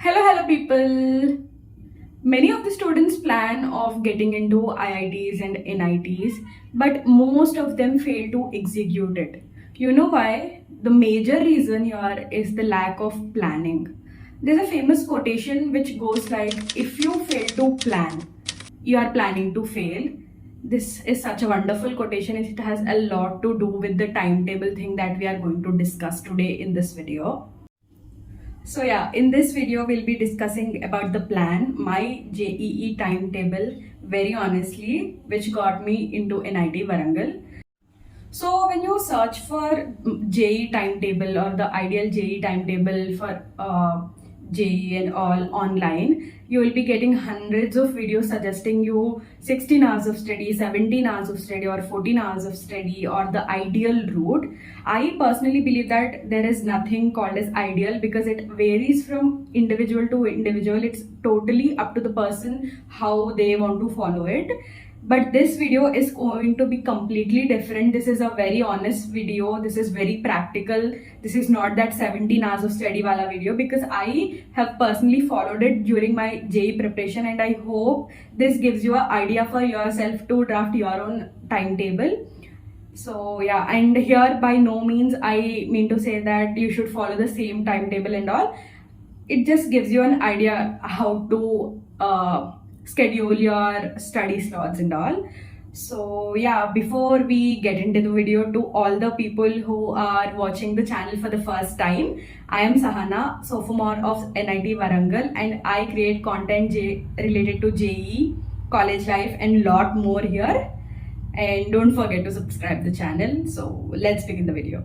Hello people. Many of the students plan of getting into IITs and NITs, but most of them fail to execute it. You know why? The major reason here is the lack of planning. There's a famous quotation which goes like, if you fail to plan, you are planning to fail. This is such a wonderful quotation. It has a lot to do with the timetable thing that we are going to discuss today in this video. So yeah, in this video we'll be discussing about the plan, my JEE timetable, very honestly, which got me into NIT Warangal. So when you search for JEE timetable or the ideal JEE timetable for JEE and all online, you will be getting hundreds of videos suggesting you 16 hours of study, 17 hours of study or 14 hours of study or the ideal route. I personally believe that there is nothing called as ideal because it varies from individual to individual. It's totally up to the person how they want to follow it. But this video is going to be completely different. This is a very honest video. This is very practical. This is not that 17 hours of study wala video because I have personally followed it during my JEE preparation, and I hope this gives you an idea for yourself to draft your own timetable. So yeah, and here by no means I mean to say that you should follow the same timetable and all. It just gives you an idea how to schedule your study slots and all. So yeah, before we get into the video, to all the people who are watching the channel for the first time, I am Sahana, sophomore of NIT Warangal, and I create content related to JEE, college life and lot more here. And don't forget to subscribe the channel. So let's begin the video.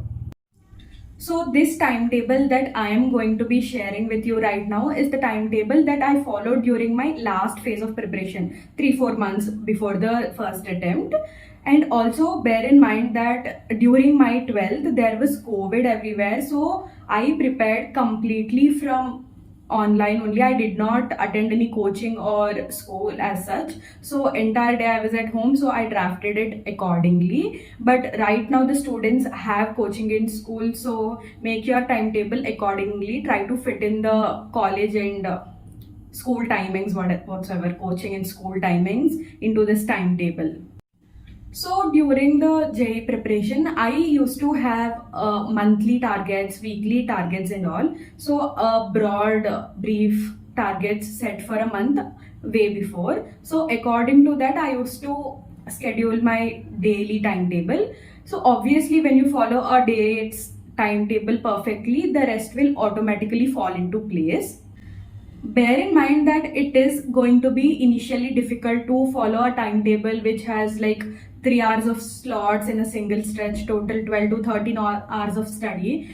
So this timetable that I am going to be sharing with you right now is the timetable that I followed during my last phase of preparation, 3-4 months before the first attempt. And also bear in mind that during my 12th, there was COVID everywhere. So I prepared completely from online only. I did not attend any coaching or school as such, so entire day I was at home, so I drafted it accordingly. But right now the students have coaching in school, so make your timetable accordingly. Try to fit in the college and school timings, whatsoever coaching and school timings into this timetable. So during the JEE preparation, I used to have monthly targets, weekly targets and all. So a broad, brief targets set for a month way before. So according to that, I used to schedule my daily timetable. So obviously when you follow a day's timetable perfectly, the rest will automatically fall into place. Bear in mind that it is going to be initially difficult to follow a timetable which has like 3 hours of slots in a single stretch, total 12 to 13 hours of study.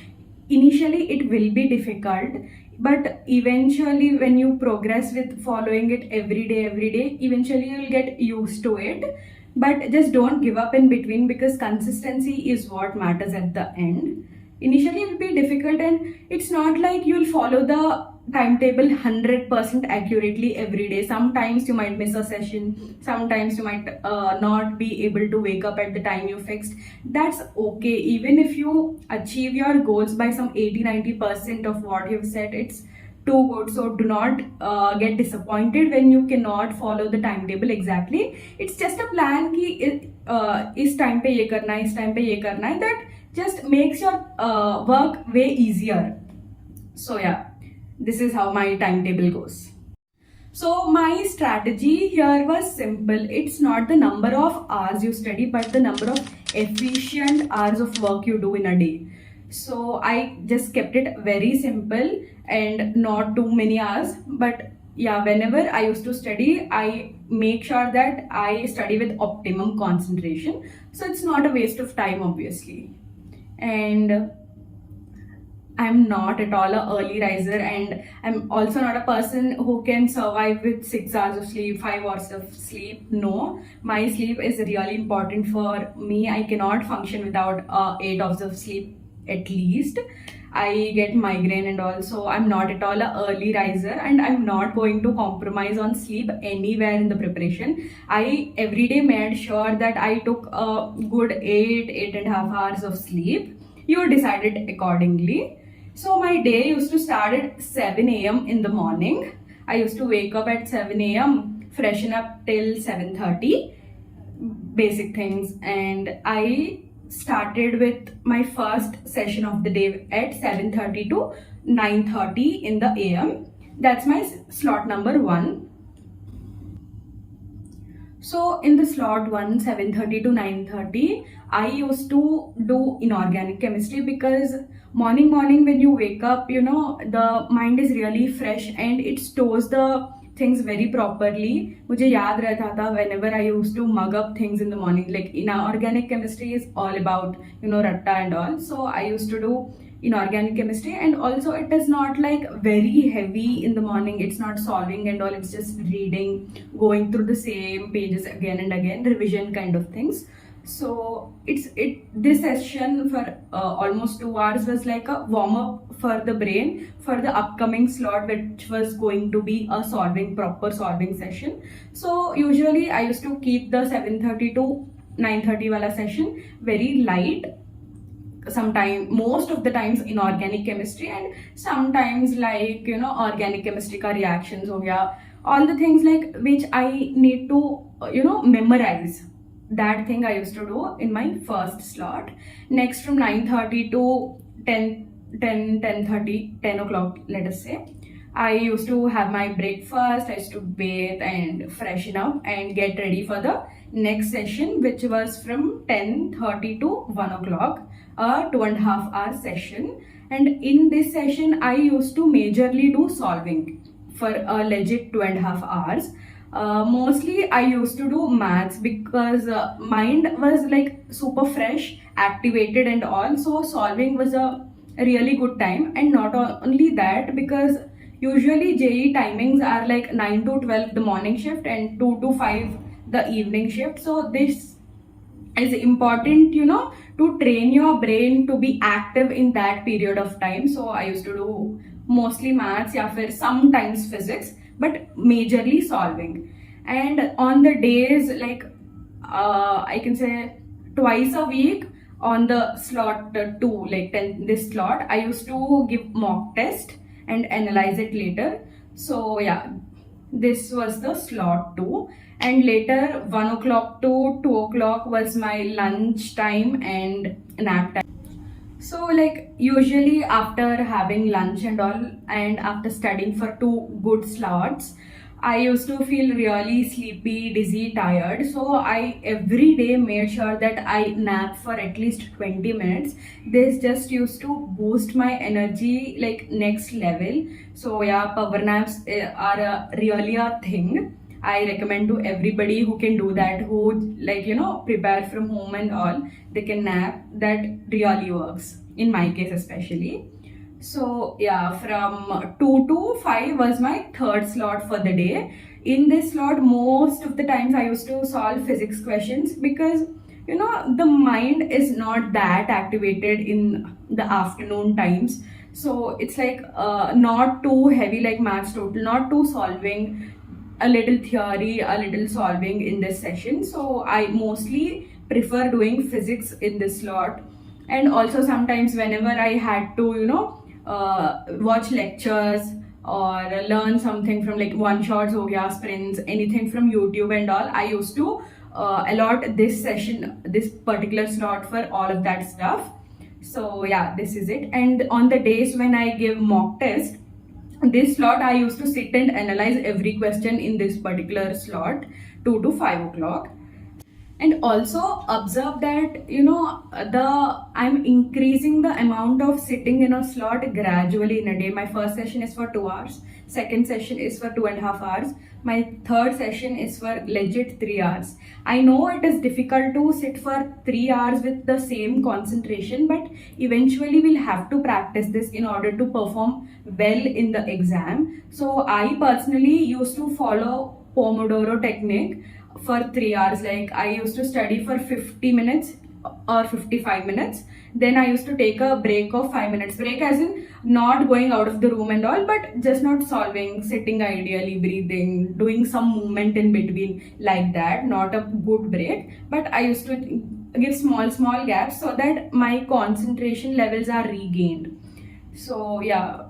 Initially it will be difficult, but eventually when you progress with following it every day, eventually you'll get used to it. But just don't give up in between, because consistency is what matters at the end. Initially it will be difficult, and it's not like you'll follow the timetable 100% accurately every day. Sometimes you might miss a session, sometimes you might not be able to wake up at the time you fixed. That's okay. Even if you achieve your goals by some 80-90% of what you've set, it's too good. So do not get disappointed when you cannot follow the timetable exactly. It's just a plan ki is time pe ye karna hai, is time pe ye karna hai. That just makes your work way easier. So yeah, this is how my timetable goes. So my strategy here was simple. It's not the number of hours you study, but the number of efficient hours of work you do in a day. So I just kept it very simple and not too many hours. But yeah, whenever I used to study, I make sure that I study with optimum concentration. So it's not a waste of time, obviously. And I'm not at all an early riser, and I'm also not a person who can survive with 6 hours of sleep, 5 hours of sleep. No, my sleep is really important for me. I cannot function without 8 hours of sleep at least. I get migraine and also I'm not at all an early riser, and I'm not going to compromise on sleep anywhere in the preparation. I every day made sure that I took a good 8.5 hours of sleep. You decided accordingly. So my day used to start at 7 a.m. in the morning. I used to wake up at 7 a.m., freshen up till 7:30, basic things, and I started with my first session of the day at 7:30 to 9:30 in the AM. That's my slot number 1. So in the slot 1, 7:30 to 9:30, I used to do inorganic chemistry because morning when you wake up, the mind is really fresh and it stores the things very properly. मुझे याद रहता था whenever I used to mug up things in the morning. Like inorganic chemistry is all about ratta and all. So I used to do inorganic chemistry, and also it is not like very heavy in the morning. It's not solving and all, it's just reading, going through the same pages again and again, revision kind of things. So this session for almost 2 hours was like a warm up for the brain for the upcoming slot, which was going to be a proper solving session. So usually I used to keep the 7:30 to 9:30 wala session very light. Sometimes, most of the times, inorganic chemistry, and sometimes like organic chemistry ka reactions ho gaya, all the things like which I need to memorize. That thing I used to do in my first slot. Next, from 9:30 to 10 o'clock, let us say, I used to have my breakfast. I used to bathe and freshen up and get ready for the next session, which was from 10:30 to 1 o'clock, a 2.5 hour session. And in this session, I used to majorly do solving for a legit 2.5 hours. Mostly I used to do maths because mind was like super fresh, activated and all. So solving was a really good time. And not only that, because usually JEE timings are like 9 to 12 the morning shift and 2 to 5 the evening shift. So this is important, to train your brain to be active in that period of time. So I used to do mostly maths, ya fir sometimes physics, but majorly solving. And on the days like I can say twice a week on the slot 2, like 10, this slot, I used to give mock test and analyze it later. So yeah, this was the slot 2. And later 1 o'clock to 2 o'clock was my lunch time and nap time. So like usually after having lunch and all, and after studying for 2 good slots, I used to feel really sleepy, dizzy, tired. So I every day made sure that I nap for at least 20 minutes. This just used to boost my energy like next level. So yeah, power naps are really a thing. I recommend to everybody who can do that, who like prepare from home and all, they can nap. That really works in my case especially. So yeah, from 2 to 5 was my third slot for the day. In this slot, most of the times I used to solve physics questions because the mind is not that activated in the afternoon times. So it's like not too heavy like maths total, not too solving, a little theory, a little solving in this session. So I mostly prefer doing physics in this slot. And also sometimes whenever I had to watch lectures or learn something from like one shots ho gaya, sprints, anything from YouTube and all, I used to allot this session, this particular slot for all of that stuff. So yeah, this is it. And on the days when I give mock test, this slot I used to sit and analyze every question in this particular slot 2 to 5 o'clock. And also observe that I'm increasing the amount of sitting in a slot gradually in a day. My first session is for 2 hours, second session is for 2.5 hours, my third session is for legit 3 hours. I know it is difficult to sit for 3 hours with the same concentration, but eventually we'll have to practice this in order to perform well in the exam. So I personally used to follow Pomodoro technique for 3 hours. Like I used to study for 50 minutes or 55 minutes. Then I used to take a break of 5 minutes. Break as in not going out of the room and all, but just not solving, sitting ideally, breathing, doing some movement in between like that. Not a good break, but I used to give small gaps so that my concentration levels are regained. So yeah,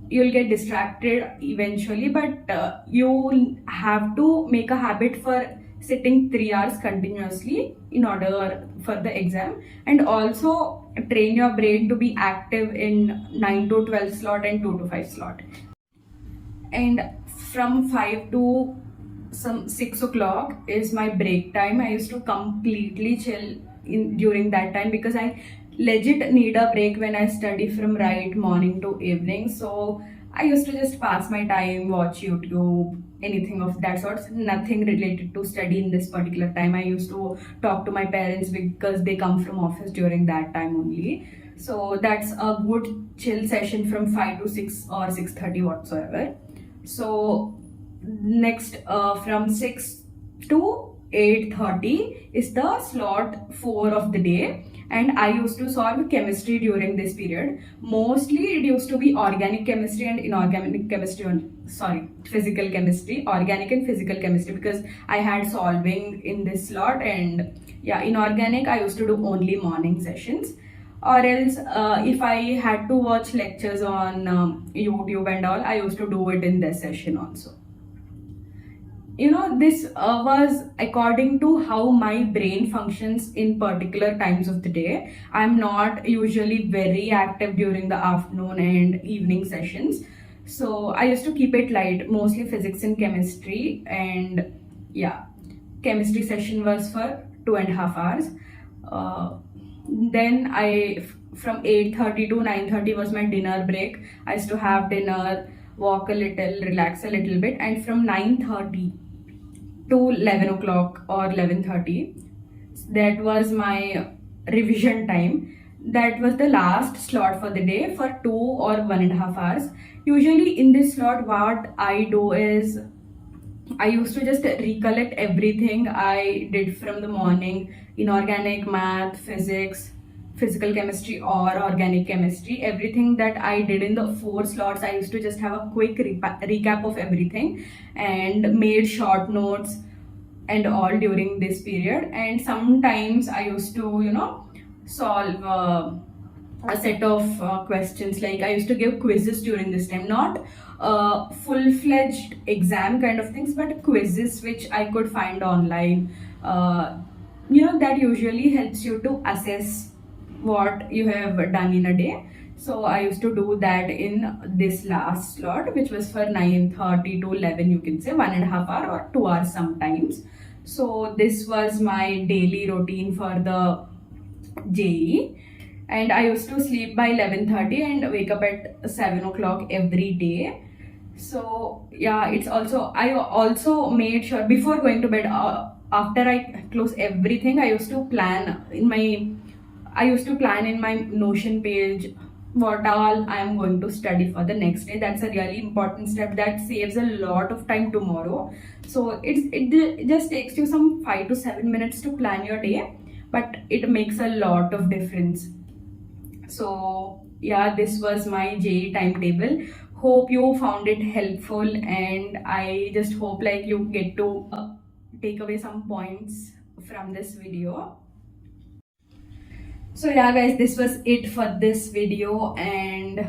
you'll get distracted eventually, but you'll have to make a habit for sitting 3 hours continuously in order for the exam, and also train your brain to be active in 9 to 12 slot and 2 to 5 slot. And from 5 to some 6 o'clock is my break time. I used to completely chill in during that time, because I legit need a break when I study from right morning to evening. So I used to just pass my time, watch YouTube, anything of that sort, nothing related to study in this particular time. I used to talk to my parents because they come from office during that time only. So that's a good chill session from 5 to 6 or 6:30 whatsoever. So next, from 6 to 8:30 is the slot 4 of the day, and I used to solve chemistry during this period. Mostly it used to be organic chemistry and inorganic chemistry, sorry, physical chemistry, organic and physical chemistry, because I had solving in this slot. And yeah, inorganic I used to do only morning sessions, or else if I had to watch lectures on YouTube and all, I used to do it in this session also. This was according to how my brain functions in particular times of the day. I'm not usually very active during the afternoon and evening sessions, so I used to keep it light, mostly physics and chemistry. And yeah, chemistry session was for 2.5 hours. Then from 8:30 to 9:30 was my dinner break. I used to have dinner, walk a little, relax a little bit, and from 9:30 to 11 o'clock or 11:30, that was my revision time. That was the last slot for the day for 2 or 1.5 hours. Usually in this slot, what I do is I used to just recollect everything I did from the morning: inorganic, math, physics, physical chemistry, or organic chemistry. Everything that I did in the 4 slots, I used to just have a quick recap of everything, and made short notes and all during this period. And sometimes I used to, solve a set of questions. Like, I used to give quizzes during this time, not full-fledged exam kind of things, but quizzes which I could find online. That usually helps you to assess what you have done in a day. So I used to do that in this last slot, which was for 9:30 to 11, you can say 1.5 hour or 2 hours sometimes. So this was my daily routine for the JE. And I used to sleep by 11:30 and wake up at 7 o'clock every day. So yeah, I also made sure before going to bed, after I close everything, I used to plan in my Notion page what all I am going to study for the next day. That's a really important step that saves a lot of time tomorrow. So it just takes you some 5 to 7 minutes to plan your day, but it makes a lot of difference. So yeah, this was my JE timetable. Hope you found it helpful, and I just hope like you get to take away some points from this video. So yeah guys, this was it for this video, and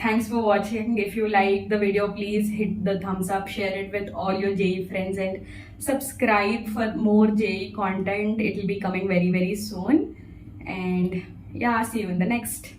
thanks for watching. If you like the video, please hit the thumbs up, share it with all your JE friends, and subscribe for more JE content. It will be coming very soon. And yeah, see you in the next.